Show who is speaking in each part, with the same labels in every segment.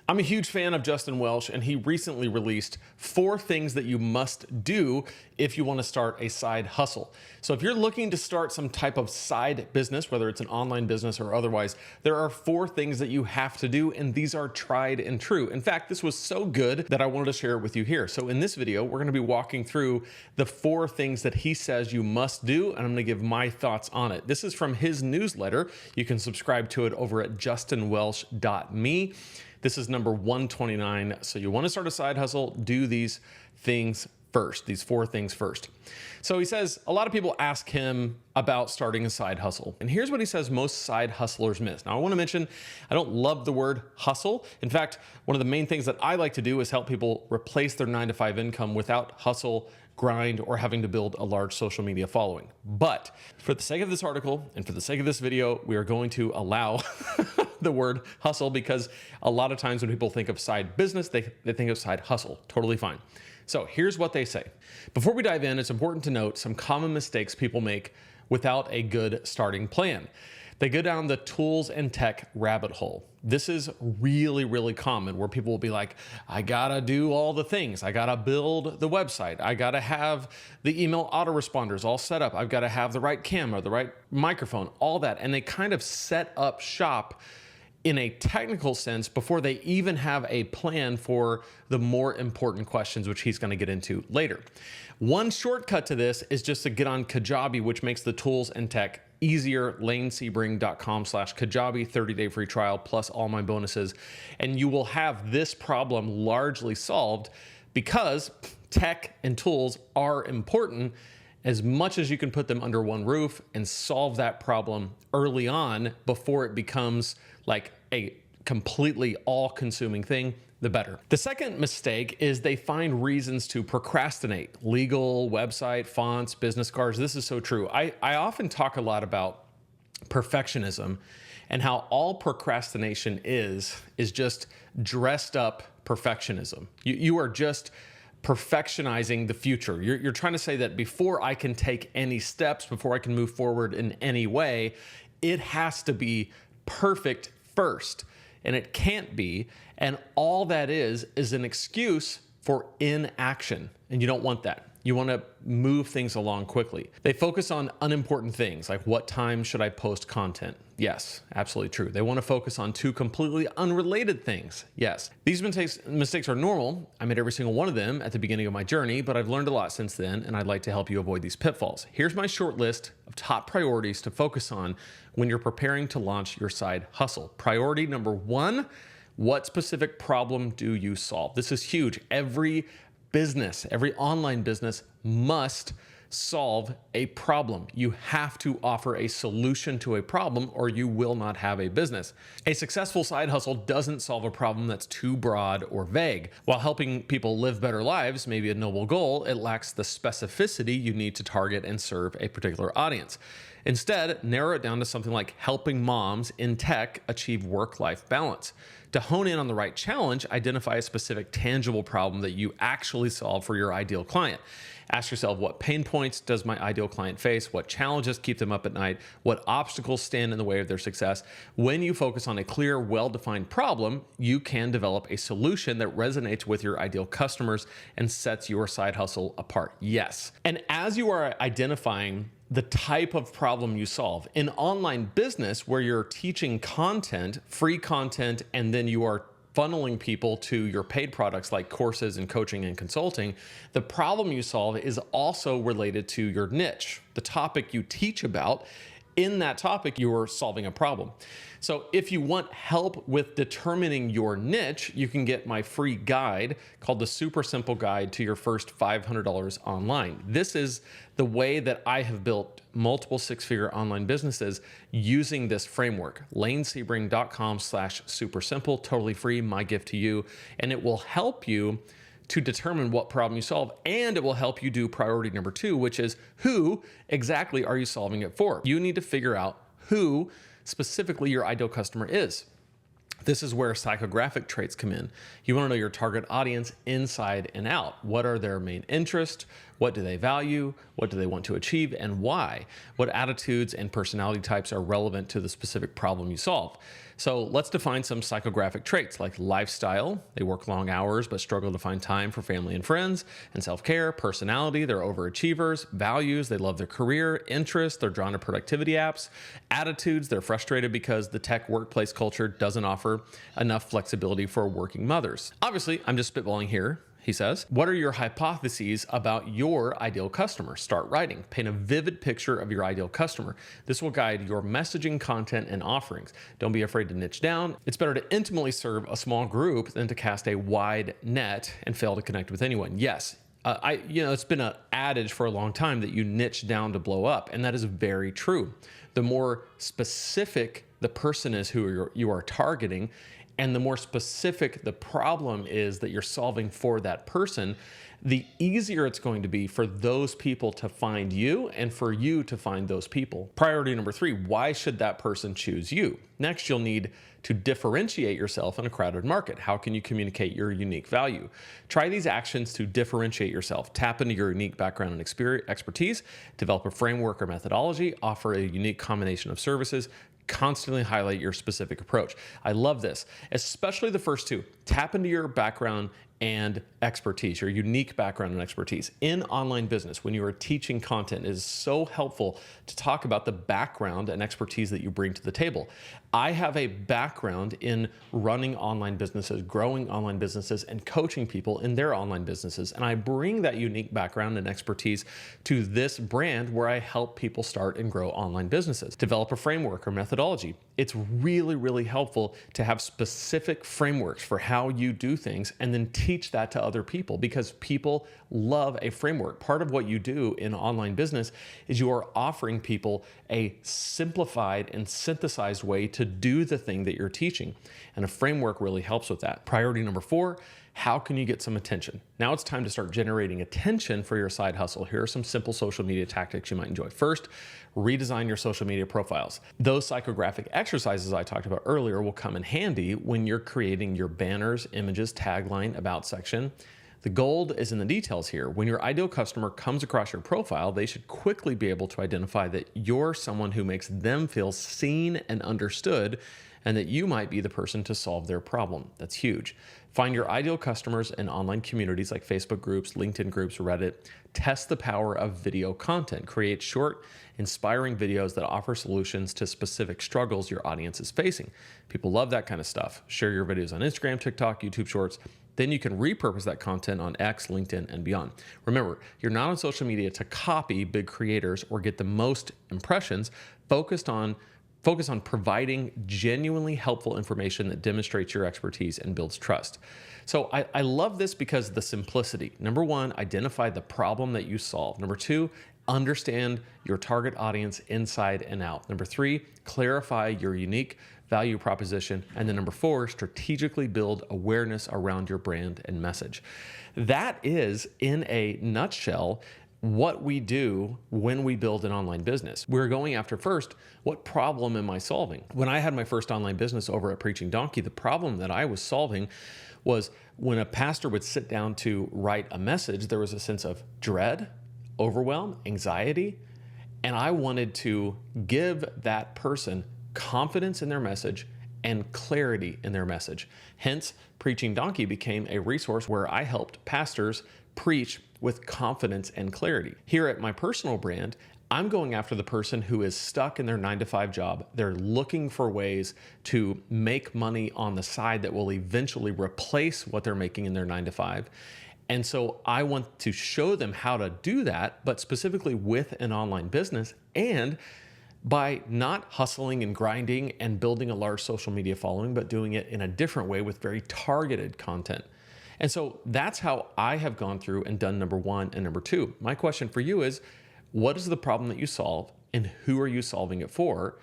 Speaker 1: I'm a huge fan of Justin Welsh, and he recently released 4 things that you must do if you want to start a side hustle. So if you're looking to start some type of side business, whether it's an online business or otherwise, there are 4 things that you have to do, and these are tried and true. In fact, this was so good that I wanted to share it with you here. So in this video, we're going to be walking through the 4 things that he says you must do, and I'm going to give my thoughts on it. This is from his newsletter. You can subscribe to it over at justinwelsh.me. This is number 129. So you want to start a side hustle, do these things first, these 4 things first. So he says a lot of people ask him about starting a side hustle. And here's what he says most side hustlers miss. Now I want to mention, I don't love the word hustle. In fact, one of the main things that I like to do is help people replace their 9-to-5 income without hustle, grind, or having to build a large social media following. But for the sake of this article and for the sake of this video, we are going to allow the word hustle, because a lot of times when people think of side business, they think of side hustle. Totally fine. So here's what they say. Before we dive in, it's important to note some common mistakes people make without a good starting plan. They go down the tools and tech rabbit hole. This is really, really common, where people will be like, I gotta do all the things. I gotta build the website. I gotta have the email autoresponders all set up. I've gotta have the right camera, the right microphone, all that. And they kind of set up shop in a technical sense before they even have a plan for the more important questions, which he's gonna get into later. One shortcut to this is just to get on Kajabi, which makes the tools and tech easier. LaneSebring.com/Kajabi, 30-day free trial plus all my bonuses. And you will have this problem largely solved, because tech and tools are important as much as you can put them under one roof and solve that problem early on before it becomes like a completely all-consuming thing, the better. The second mistake is they find reasons to procrastinate. Legal, website, fonts, business cards. This is so true. I often talk a lot about perfectionism and how all procrastination is just dressed up perfectionism. You are just perfectionizing the future. You're trying to say that before I can take any steps, before I can move forward in any way, it has to be perfect first. And it can't be. And all that is an excuse for inaction. And you don't want that. You want to move things along quickly. They focus on unimportant things, like what time should I post content? Yes, absolutely true. They want to focus on 2 completely unrelated things. Yes. These mistakes are normal. I made every single one of them at the beginning of my journey, but I've learned a lot since then, and I'd like to help you avoid these pitfalls. Here's my short list of top priorities to focus on when you're preparing to launch your side hustle. Priority number 1, what specific problem do you solve? This is huge. Every business, every online business must solve a problem. You have to offer a solution to a problem, or you will not have a business. A successful side hustle doesn't solve a problem that's too broad or vague. While helping people live better lives may be a noble goal, it lacks the specificity you need to target and serve a particular audience. Instead, narrow it down to something like helping moms in tech achieve work-life balance. To hone in on the right challenge, identify a specific tangible problem that you actually solve for your ideal client. Ask yourself, what pain points does my ideal client face? What challenges keep them up at night? What obstacles stand in the way of their success? When you focus on a clear, well-defined problem, you can develop a solution that resonates with your ideal customers and sets your side hustle apart. Yes. And as you are identifying the type of problem you solve in online business, where you're teaching content, free content, and then you are funneling people to your paid products like courses and coaching and consulting, the problem you solve is also related to your niche, the topic you teach about. In that topic, you are solving a problem. So if you want help with determining your niche, you can get my free guide called the Super Simple Guide to Your First $500 Online. This is the way that I have built multiple 6-figure online businesses using this framework. LaneSebring.com/supersimple, totally free, my gift to you. And it will help you to determine what problem you solve, and it will help you do priority number 2, which is who exactly are you solving it for? You need to figure out who specifically your ideal customer is. This is where psychographic traits come in. You want to know your target audience inside and out. What are their main interests? What do they value? What do they want to achieve, and why? What attitudes and personality types are relevant to the specific problem you solve? So let's define some psychographic traits like lifestyle. They work long hours but struggle to find time for family and friends and self-care. Personality, they're overachievers. Values, they love their career. Interests, they're drawn to productivity apps. Attitudes, they're frustrated because the tech workplace culture doesn't offer enough flexibility for working mothers. Obviously, I'm just spitballing here. He says, what are your hypotheses about your ideal customer? Start writing. Paint a vivid picture of your ideal customer. This will guide your messaging, content, and offerings. Don't be afraid to niche down. It's better to intimately serve a small group than to cast a wide net and fail to connect with anyone. Yes. It's been an adage for a long time that you niche down to blow up, and that is very true. The more specific the person is who you are targeting, and the more specific the problem is that you're solving for that person, the easier it's going to be for those people to find you and for you to find those people. Priority number 3, why should that person choose you? Next, you'll need to differentiate yourself in a crowded market. How can you communicate your unique value? Try these actions to differentiate yourself. Tap into your unique background and expertise, develop a framework or methodology, offer a unique combination of services, constantly highlight your specific approach. I love this, especially the first 2. Tap into your background and expertise, your unique background and expertise. In online business, when you are teaching content, it is so helpful to talk about the background and expertise that you bring to the table. I have a background in running online businesses, growing online businesses, and coaching people in their online businesses. And I bring that unique background and expertise to this brand where I help people start and grow online businesses. Develop a framework or methodology. It's really, really helpful to have specific frameworks for how you do things and then teach that to other people, because people love a framework. Part of what you do in online business is you are offering people a simplified and synthesized way to do the thing that you're teaching. And a framework really helps with that. Priority number 4, how can you get some attention? Now it's time to start generating attention for your side hustle. Here are some simple social media tactics you might enjoy. First, redesign your social media profiles. Those psychographic exercises I talked about earlier will come in handy when you're creating your banners, images, tagline, about section. The gold is in the details here. When your ideal customer comes across your profile, they should quickly be able to identify that you're someone who makes them feel seen and understood, and that you might be the person to solve their problem. That's huge. Find your ideal customers in online communities like Facebook groups, LinkedIn groups, Reddit. Test the power of video content. Create short, inspiring videos that offer solutions to specific struggles your audience is facing. People love that kind of stuff. Share your videos on Instagram, TikTok, YouTube Shorts. Then you can repurpose that content on X, LinkedIn, and beyond. Remember, you're not on social media to copy big creators or get the most impressions. Focus on providing genuinely helpful information that demonstrates your expertise and builds trust. So I love this because of the simplicity. Number 1, identify the problem that you solve. Number 2, understand your target audience inside and out. Number 3, clarify your unique value proposition. And then number 4, strategically build awareness around your brand and message. That is, in a nutshell, what we do when we build an online business. We're going after first, what problem am I solving? When I had my first online business over at Preaching Donkey, the problem that I was solving was when a pastor would sit down to write a message, there was a sense of dread, overwhelm, anxiety, and I wanted to give that person confidence in their message and clarity in their message. Hence, Preaching Donkey became a resource where I helped pastors preach with confidence and clarity. Here at my personal brand, I'm going after the person who is stuck in their 9-to-5 job. They're looking for ways to make money on the side that will eventually replace what they're making in their 9-to-5. And so I want to show them how to do that, but specifically with an online business, and by not hustling and grinding and building a large social media following, but doing it in a different way with very targeted content. And so that's how I have gone through and done number 1 and number 2. My question for you is, what is the problem that you solve and who are you solving it for?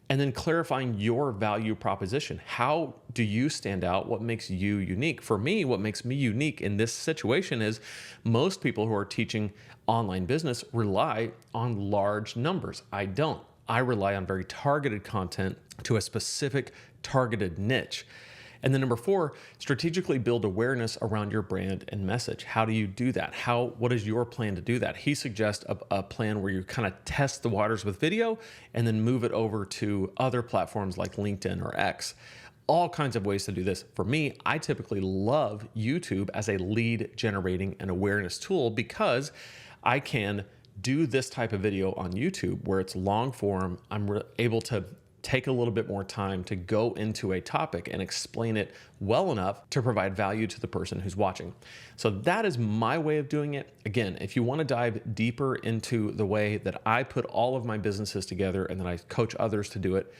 Speaker 1: And then clarifying your value proposition. How do you stand out? What makes you unique? For me, what makes me unique in this situation is most people who are teaching online business rely on large numbers. I don't. I rely on very targeted content to a specific targeted niche. And then number 4, strategically build awareness around your brand and message. How do you do that? What is your plan to do that? He suggests a plan where you kind of test the waters with video and then move it over to other platforms like LinkedIn or X. All kinds of ways to do this. For me, I typically love YouTube as a lead generating and awareness tool because I can do this type of video on YouTube where it's long form. I'm able to take a little bit more time to go into a topic and explain it well enough to provide value to the person who's watching. So that is my way of doing it. Again, if you want to dive deeper into the way that I put all of my businesses together and then I coach others to do it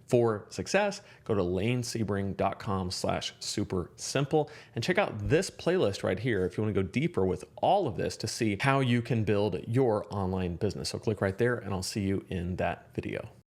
Speaker 1: for success, go to lanesebring.com/super simple and check out this playlist right here if you want to go deeper with all of this to see how you can build your online business. So click right there and I'll see you in that video.